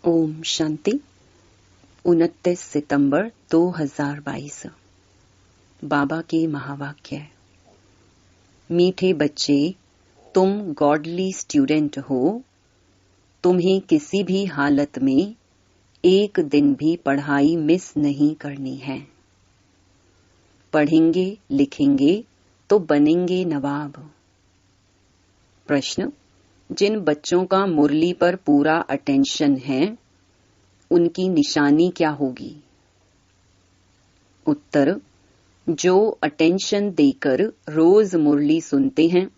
ओम शांति। 29 सितंबर 2022। बाबा के महावाक्य। मीठे बच्चे, तुम गॉडली स्टूडेंट हो। तुम्हें किसी भी हालत में एक दिन भी पढ़ाई मिस नहीं करनी है। पढ़ेंगे लिखेंगे तो बनेंगे नवाब। प्रश्न: जिन बच्चों का मुरली पर पूरा अटेंशन है, उनकी निशानी क्या होगी? उत्तर: जो अटेंशन देकर रोज मुरली सुनते हैं,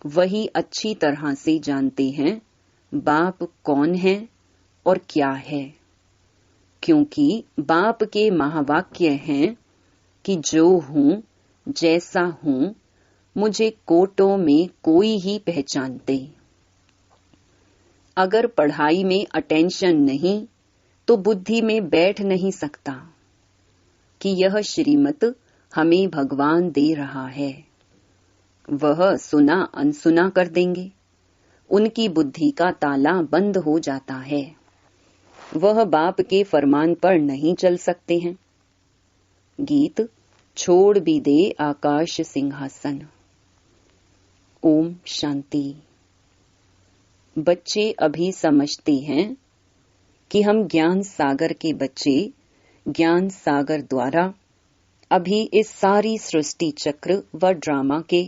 वही अच्छी तरह से जानते हैं बाप कौन है और क्या है। क्योंकि बाप के महावाक्य हैं कि जो हूं, जैसा हूं, मुझे कोटों में कोई ही पहचानते। अगर पढ़ाई में अटेंशन नहीं तो बुद्धि में बैठ नहीं सकता कि यह श्रीमत हमें भगवान दे रहा है। वह सुना अनसुना कर देंगे। उनकी बुद्धि का ताला बंद हो जाता है। वह बाप के फरमान पर नहीं चल सकते हैं। गीत: छोड़ भी दे आकाश सिंहासन। ओम शांति। बच्चे अभी समझते हैं कि हम ज्ञान सागर के बच्चे ज्ञान सागर द्वारा अभी इस सारी सृष्टि चक्र व ड्रामा के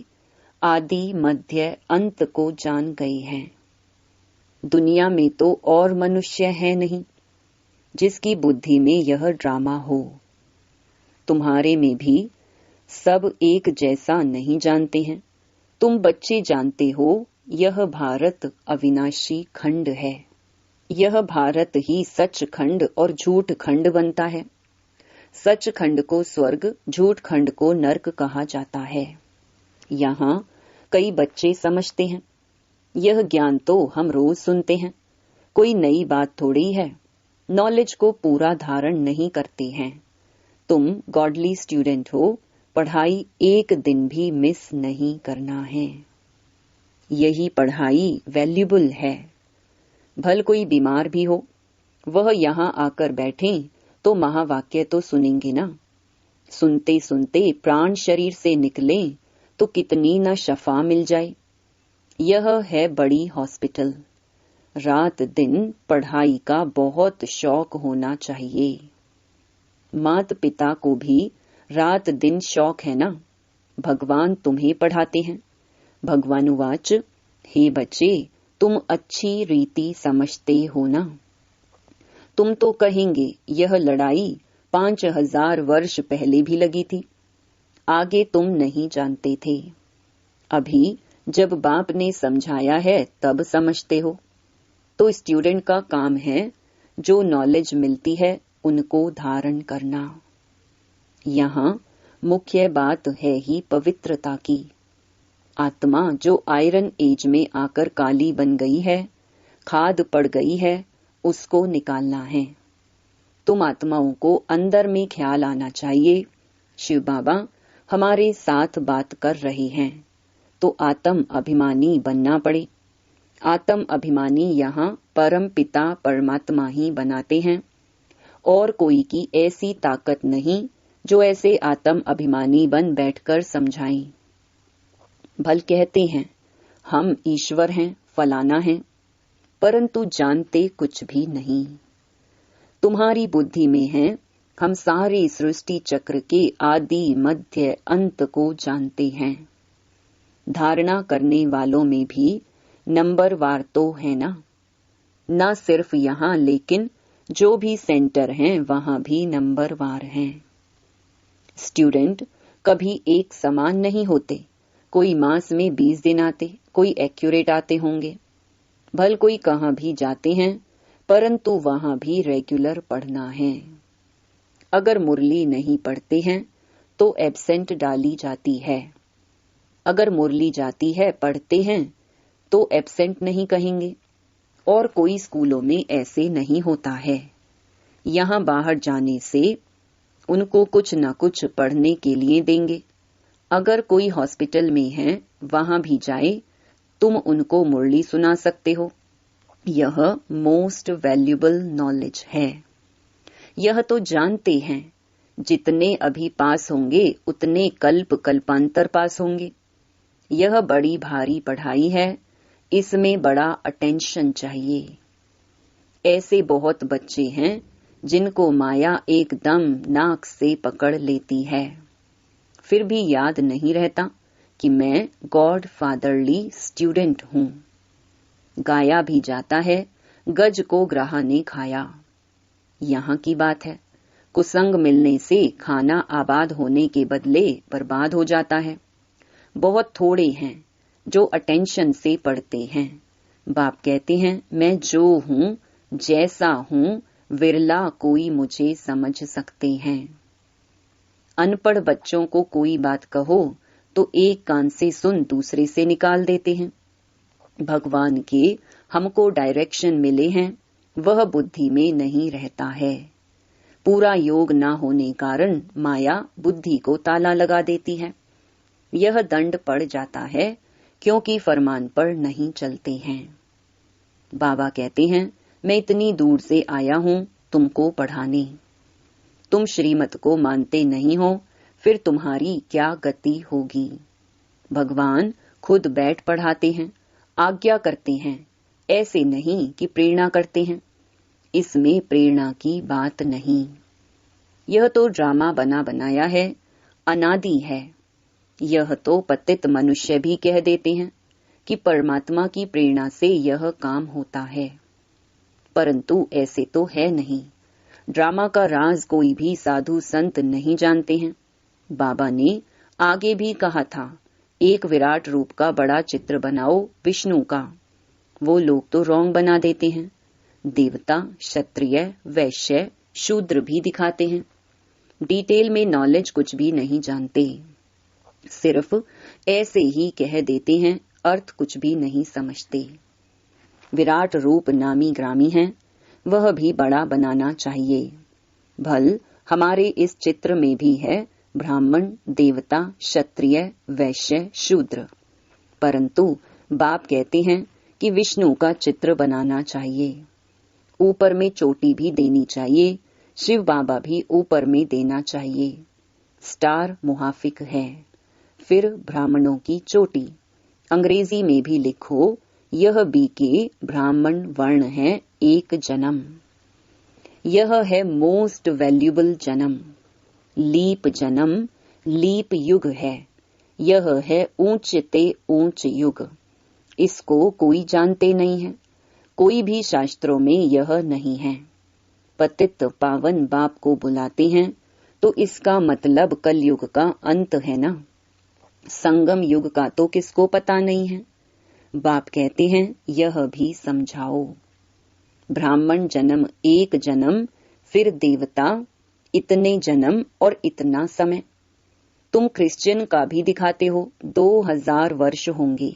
आदि मध्य अंत को जान गए हैं। दुनिया में तो और मनुष्य है नहीं जिसकी बुद्धि में यह ड्रामा हो। तुम्हारे में भी सब एक जैसा नहीं जानते हैं। तुम बच्चे जानते हो, यह भारत अविनाशी खंड है। यह भारत ही सच खंड और झूठ खंड बनता है। सच खंड को स्वर्ग, झूठ खंड को नरक कहा जाता है। यहाँ कई बच्चे समझते हैं। यह ज्ञान तो हम रोज सुनते हैं, कोई नई बात थोड़ी है। नॉलेज को पूरा धारण नहीं करते हैं। तुम गॉडली स्टूडेंट हो, पढ़ाई एक दिन भी मिस नहीं करना है। यही पढ़ाई वैल्यूबल है। भल कोई बीमार भी हो, वह यहाँ आकर बैठे तो महावाक्य तो सुनेंगे ना। सुनते सुनते प्राण शरीर से निकले तो कितनी न शफा मिल जाए। यह है बड़ी हॉस्पिटल। रात दिन पढ़ाई का बहुत शौक होना चाहिए। माता पिता को भी रात दिन शौक है ना। भगवान तुम्हें पढ़ाते हैं। भगवानुवाच: हे बच्चे, तुम अच्छी रीति समझते हो ना। तुम तो कहेंगे यह लड़ाई 5000 वर्ष पहले भी लगी थी। आगे तुम नहीं जानते थे। अभी जब बाप ने समझाया है तब समझते हो। तो स्टूडेंट का काम है जो नॉलेज मिलती है उनको धारण करना। यहाँ मुख्य बात है ही पवित्रता की। आत्मा जो आयरन एज में आकर काली बन गई है, खाद पड़ गई है, उसको निकालना है। तुम आत्माओं को अंदर में ख्याल आना चाहिए, शिव बाबा हमारे साथ बात कर रहे हैं, तो आत्म अभिमानी बनना पड़े। आत्म अभिमानी यहाँ परम पिता परमात्मा ही बनाते हैं। और कोई की ऐसी ताकत नहीं जो ऐसे आत्म अभिमानी बन बैठकर समझाएं। भल कहते हैं हम ईश्वर हैं, फलाना हैं, परंतु जानते कुछ भी नहीं। तुम्हारी बुद्धि में है हम सारे सृष्टि चक्र के आदि मध्य अंत को जानते हैं। धारणा करने वालों में भी नंबरवार तो है ना। ना सिर्फ यहाँ, लेकिन जो भी सेंटर हैं वहां भी नंबरवार हैं। स्टूडेंट कभी एक समान नहीं होते। कोई मास में 20 दिन आते, कोई एक्यूरेट आते होंगे। भल कोई कहाँ भी जाते हैं, परंतु वहां भी रेगुलर पढ़ना है। अगर मुरली नहीं पढ़ते हैं तो एब्सेंट डाली जाती है। अगर मुरली जाती है, पढ़ते हैं, तो एब्सेंट नहीं कहेंगे। और कोई स्कूलों में ऐसे नहीं होता है। यहाँ बाहर जाने से उनको कुछ न कुछ पढ़ने के लिए देंगे। अगर कोई हॉस्पिटल में है, वहां भी जाए, तुम उनको मुरली सुना सकते हो। यह मोस्ट वैल्यूबल नॉलेज है। यह तो जानते हैं, जितने अभी पास होंगे उतने कल्प कल्पांतर पास होंगे। यह बड़ी भारी पढ़ाई है, इसमें बड़ा अटेंशन चाहिए। ऐसे बहुत बच्चे हैं जिनको माया एकदम नाक से पकड़ लेती है, फिर भी याद नहीं रहता कि मैं गॉड फादरली स्टूडेंट हूं। गाया भी जाता है, गज को ग्राह ने खाया। यहाँ की बात है, कुसंग मिलने से खाना आबाद होने के बदले बर्बाद हो जाता है। बहुत थोड़े हैं जो अटेंशन से पढ़ते हैं। बाप कहते हैं, मैं जो हूं जैसा हूं, विरला कोई मुझे समझ सकते हैं। अनपढ़ बच्चों को कोई बात कहो तो एक कान से सुन दूसरे से निकाल देते हैं। भगवान के हमको डायरेक्शन मिले हैं, वह बुद्धि में नहीं रहता है। पूरा योग न होने कारण माया बुद्धि को ताला लगा देती है। यह दंड पड़ जाता है क्योंकि फरमान पर नहीं चलते हैं। बाबा कहते हैं, मैं इतनी दूर से आया हूं तुमको पढ़ाने। तुम श्रीमत को मानते नहीं हो, फिर तुम्हारी क्या गति होगी। भगवान खुद बैठ पढ़ाते हैं, आज्ञा करते हैं, ऐसे नहीं कि प्रेरणा करते हैं। इसमें प्रेरणा की बात नहीं। यह तो ड्रामा बना बनाया है, अनादि है। यह तो पतित मनुष्य भी कह देते हैं कि परमात्मा की प्रेरणा से यह काम होता है, परंतु ऐसे तो है नहीं। ड्रामा का राज कोई भी साधु संत नहीं जानते हैं। बाबा ने आगे भी कहा था, एक विराट रूप का बड़ा चित्र बनाओ विष्णु का। वो लोग तो रॉन्ग बना देते हैं। देवता, क्षत्रिय, वैश्य, शूद्र भी दिखाते हैं। डिटेल में नॉलेज कुछ भी नहीं जानते, सिर्फ ऐसे ही कह देते हैं, अर्थ कुछ भी नहीं समझते। विराट रूप नामी ग्रामी है, वह भी बड़ा बनाना चाहिए। भल हमारे इस चित्र में भी है ब्राह्मण, देवता, क्षत्रिय, वैश्य, शूद्र, परंतु बाप कहते हैं कि विष्णु का चित्र बनाना चाहिए। ऊपर में चोटी भी देनी चाहिए, शिव बाबा भी ऊपर में देना चाहिए। स्टार मुहाफिक है। फिर ब्राह्मणों की चोटी, अंग्रेजी में भी लिखो, यह बीके ब्राह्मण वर्ण है, एक जन्म। यह है मोस्ट वैल्यूबल जन्म। लीप जन्म, लीप युग है। यह है ऊंचते ऊंच युग। इसको कोई जानते नहीं है, कोई भी शास्त्रों में यह नहीं है। पतित पावन बाप को बुलाते हैं तो इसका मतलब कलयुग का अंत है ना। संगम युग का तो किसको पता नहीं है। बाप कहते हैं, यह भी समझाओ। ब्राह्मण जन्म एक जन्म, फिर देवता इतने जन्म और इतना समय। तुम क्रिश्चियन का भी दिखाते हो, 2000 वर्ष होंगे।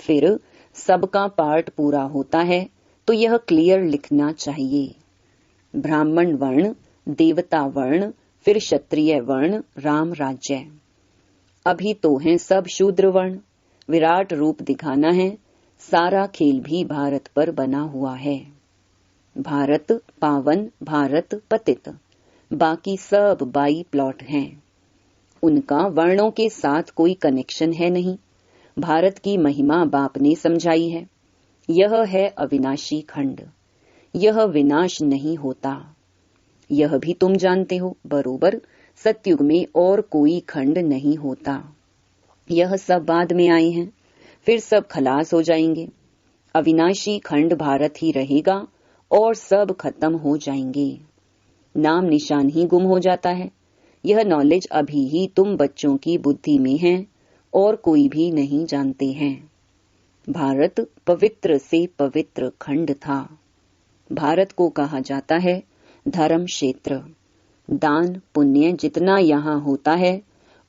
फिर सबका पार्ट पूरा होता है तो यह क्लियर लिखना चाहिए। ब्राह्मण वर्ण, देवता वर्ण, फिर क्षत्रिय वर्ण, राम राज्य। अभी तो हैं सब शूद्र वर्ण। विराट रूप दिखाना है। सारा खेल भी भारत पर बना हुआ है। भारत पावन, भारत पतित, बाकी सब बाई प्लॉट हैं। उनका वर्णों के साथ कोई कनेक्शन है नहीं। भारत की महिमा बाप ने समझाई है। यह है अविनाशी खंड, यह विनाश नहीं होता। यह भी तुम जानते हो बरोबर, सतयुग में और कोई खंड नहीं होता। यह सब बाद में आए हैं, फिर सब खलास हो जाएंगे। अविनाशी खंड भारत ही रहेगा और सब खत्म हो जाएंगे। नाम निशान ही गुम हो जाता है। यह नॉलेज अभी ही तुम बच्चों की बुद्धि में है और कोई भी नहीं जानते हैं। भारत पवित्र से पवित्र खंड था। भारत को कहा जाता है धर्म क्षेत्र। दान पुण्य जितना यहाँ होता है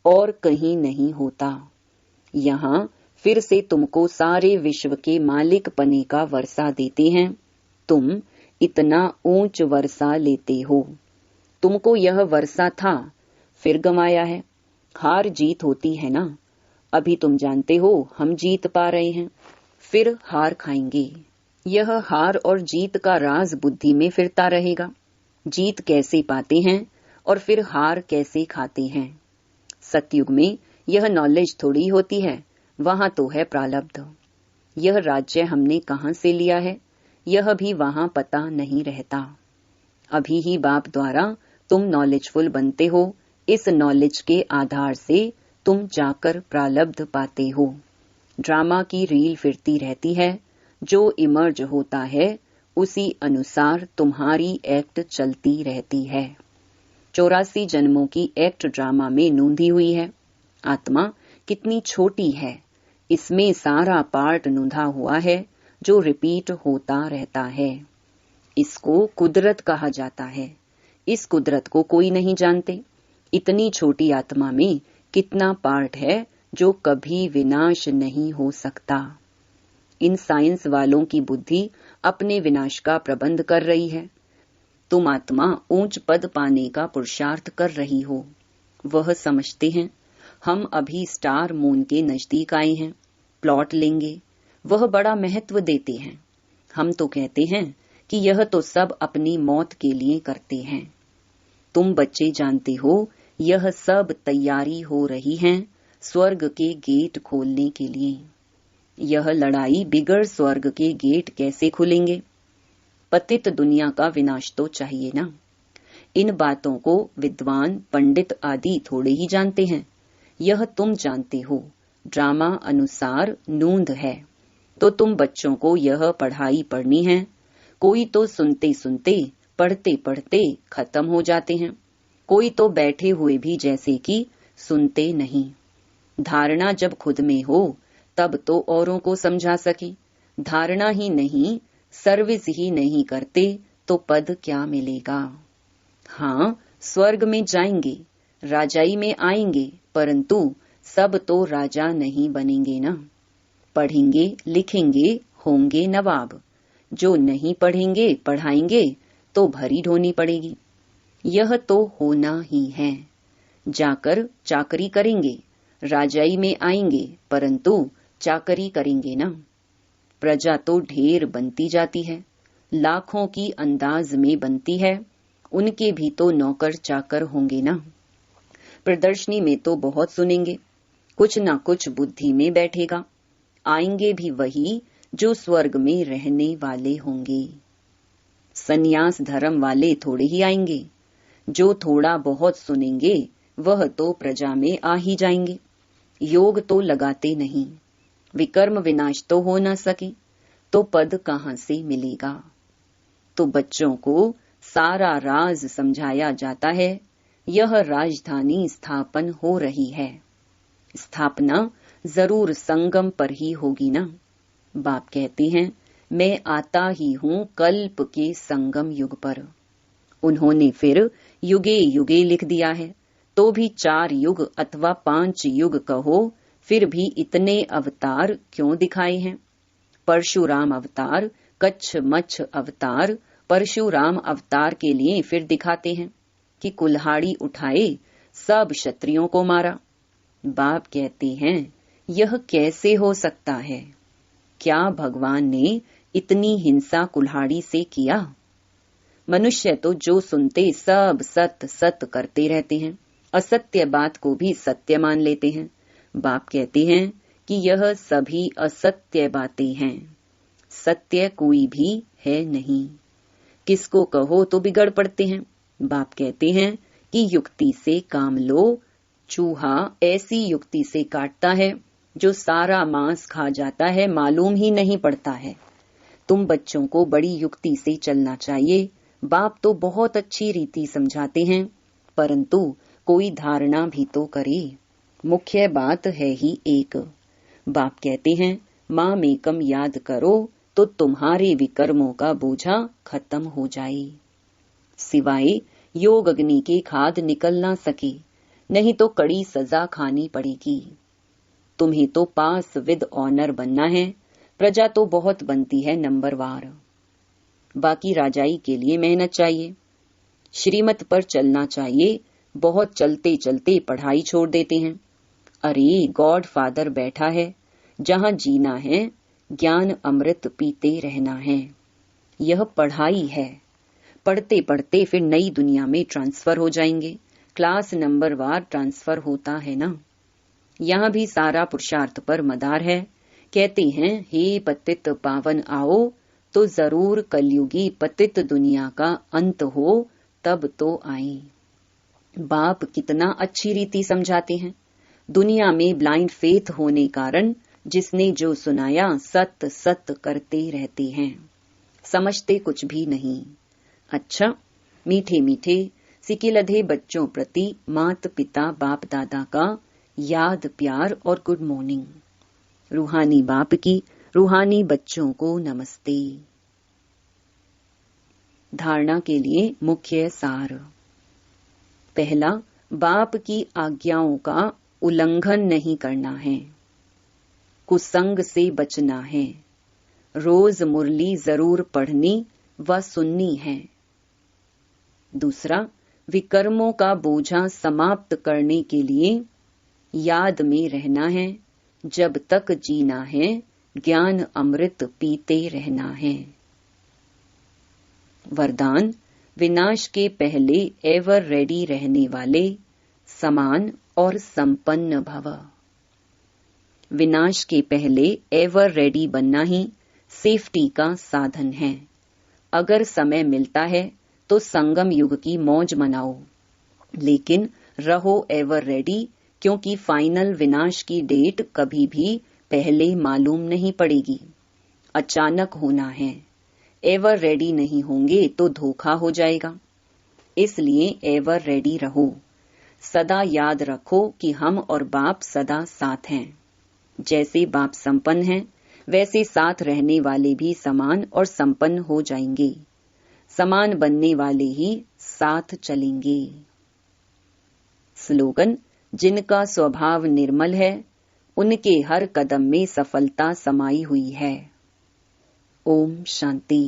और कहीं नहीं होता। यहाँ फिर से तुमको सारे विश्व के मालिक पने का वर्षा देते हैं। तुम इतना ऊंच वर्षा लेते हो। तुमको यह वर्षा था, फिर गंवाया है। हार जीत होती है ना। अभी तुम जानते हो हम जीत पा रहे हैं, फिर हार खाएंगे। यह हार और जीत का राज बुद्धि में फिरता रहेगा। जीत कैसे पाते हैं और फिर हार कैसे खाते हैं। सतयुग में यह नॉलेज थोड़ी होती है, वहां तो है प्रारब्ध। यह राज्य हमने कहां से लिया है, यह भी वहां पता नहीं रहता। अभी ही बाप द्वारा तुम नॉलेजफुल बनते हो, इस नॉलेज के आधार से तुम जाकर प्रारब्ध पाते हो। ड्रामा की रील फिरती रहती है, जो इमर्ज होता है उसी अनुसार तुम्हारी एक्ट चलती रहती है। 84 जन्मों की एक्ट ड्रामा में नूंधी हुई है। आत्मा कितनी छोटी है, इसमें सारा पार्ट नूंधा हुआ है जो रिपीट होता रहता है। इसको कुदरत कहा जाता है। इस कुदरत को कोई नहीं जानते। इतनी छोटी आत्मा में कितना पार्ट है जो कभी विनाश नहीं हो सकता। इन साइंस वालों की बुद्धि अपने विनाश का प्रबंध कर रही है। तुम आत्मा ऊंच पद पाने का पुरुषार्थ कर रही हो। वह समझते हैं हम अभी स्टार मून के नजदीक आए हैं, प्लॉट लेंगे। वह बड़ा महत्व देते हैं। हम तो कहते हैं कि यह तो सब अपनी मौत के लिए करते हैं। तुम बच्चे जानते हो यह सब तैयारी हो रही है स्वर्ग के गेट खोलने के लिए। यह लड़ाई बिगड़ स्वर्ग के गेट कैसे खुलेंगे। पतित दुनिया का विनाश तो चाहिए ना। इन बातों को विद्वान पंडित आदि थोड़े ही जानते हैं। यह तुम जानते हो। ड्रामा अनुसार नूंद है तो तुम बच्चों को यह पढ़ाई पढ़नी है। कोई तो सुनते सुनते पढ़ते पढ़ते खत्म हो जाते हैं, कोई तो बैठे हुए भी जैसे कि सुनते नहीं। धारणा जब खुद में हो तब तो औरों को समझा सके। धारणा ही नहीं, सर्विस ही नहीं करते तो पद क्या मिलेगा। हाँ, स्वर्ग में जाएंगे, राजाई में आएंगे, परंतु सब तो राजा नहीं बनेंगे ना। पढ़ेंगे लिखेंगे होंगे नवाब। जो नहीं पढ़ेंगे पढ़ाएंगे तो भरी ढोनी पड़ेगी। यह तो होना ही है। जाकर चाकरी करेंगे, राजाई में आएंगे, परंतु चाकरी करेंगे ना। प्रजा तो ढेर बनती जाती है, लाखों की अंदाज में बनती है। उनके भी तो नौकर चाकर होंगे ना। प्रदर्शनी में तो बहुत सुनेंगे, कुछ ना कुछ बुद्धि में बैठेगा। आएंगे भी वही जो स्वर्ग में रहने वाले होंगे। सन्यास धर्म वाले थोड़े ही आएंगे। जो थोड़ा बहुत सुनेंगे वह तो प्रजा में आ ही जाएंगे। योग तो लगाते नहीं। विकर्म विनाश तो हो न सके तो पद कहां से मिलेगा। तो बच्चों को सारा राज समझाया जाता है। यह राजधानी स्थापन हो रही है। स्थापना जरूर संगम पर ही होगी ना। बाप कहते हैं मैं आता ही हूँ कल्प के संगम युग पर। उन्होंने फिर युगे युगे लिख दिया है, तो भी 4 युग अथवा 5 युग कहो, फिर भी इतने अवतार क्यों दिखाए हैं। परशुराम अवतार, कच्छ मच्छ अवतार। परशुराम अवतार के लिए फिर दिखाते हैं कि कुल्हाड़ी उठाए सब क्षत्रियों को मारा। बाप कहते हैं यह कैसे हो सकता है। क्या भगवान ने इतनी हिंसा कुल्हाड़ी से किया। मनुष्य तो जो सुनते सब सत्य सत्य करते रहते हैं, असत्य बात को भी सत्य मान लेते हैं। बाप कहते हैं कि यह सभी असत्य बातें हैं, सत्य कोई भी है नहीं। किसको कहो तो बिगड़ पड़ते हैं। बाप कहते हैं कि युक्ति से काम लो। चूहा ऐसी युक्ति से काटता है जो सारा मांस खा जाता है, मालूम ही नहीं पड़ता है। तुम बच्चों को बड़ी युक्ति से चलना चाहिए। बाप तो बहुत अच्छी रीति समझाते हैं, परंतु कोई धारणा भी तो करे। मुख्य बात है ही एक। बाप कहते हैं माँ मेकम याद करो तो तुम्हारे विकर्मों का बोझा खत्म हो जाए। सिवाय योग अग्नि के खाद निकल ना सके, नहीं तो कड़ी सजा खानी पड़ेगी। तुम्हें तो पास विद ऑनर बनना है। प्रजा तो बहुत बनती है नंबरवार। बाकी राजाई के लिए मेहनत चाहिए, श्रीमत पर चलना चाहिए। बहुत चलते चलते पढ़ाई छोड़ देते हैं। अरे गॉड फादर बैठा है, जहां जीना है ज्ञान अमृत पीते रहना है। यह पढ़ाई है। पढ़ते पढ़ते फिर नई दुनिया में ट्रांसफर हो जाएंगे। क्लास नंबर वार ट्रांसफर होता है ना। यहाँ भी सारा पुरुषार्थ पर मदार है। कहते हैं, हे पतित पावन आओ, तो जरूर कलयुगी पतित दुनिया का अंत हो तब तो आए। बाप कितना अच्छी रीति समझाते हैं। दुनिया में ब्लाइंड फेथ होने कारण जिसने जो सुनाया सत सत करते रहते हैं, समझते कुछ भी नहीं। अच्छा, मीठे मीठे सिकिलधे बच्चों प्रति मात पिता बाप दादा का याद प्यार और गुड मॉर्निंग। रूहानी बाप की रूहानी बच्चों को नमस्ते। धारणा के लिए मुख्य सार। पहला, बाप की आज्ञाओं का उल्लंघन नहीं करना है। कुसंग से बचना है। रोज मुरली जरूर पढ़नी व सुननी है। दूसरा, विकर्मों का बोझा समाप्त करने के लिए याद में रहना है। जब तक जीना है ज्ञान अमृत पीते रहना है। वरदान, विनाश के पहले एवर रेडी रहने वाले समान और संपन्न भव। विनाश के पहले एवर रेडी बनना ही सेफ्टी का साधन है। अगर समय मिलता है तो संगम युग की मौज मनाओ, लेकिन रहो एवर रेडी, क्योंकि फाइनल विनाश की डेट कभी भी पहले मालूम नहीं पड़ेगी। अचानक होना है। एवर रेडी नहीं होंगे तो धोखा हो जाएगा। इसलिए एवर रेडी रहो। सदा याद रखो कि हम और बाप सदा साथ हैं। जैसे बाप संपन्न हैं, वैसे साथ रहने वाले भी समान और संपन्न हो जाएंगे। समान बनने वाले ही साथ चलेंगे। स्लोगन, जिनका स्वभाव निर्मल है उनके हर कदम में सफलता समाई हुई है। ओम शांति।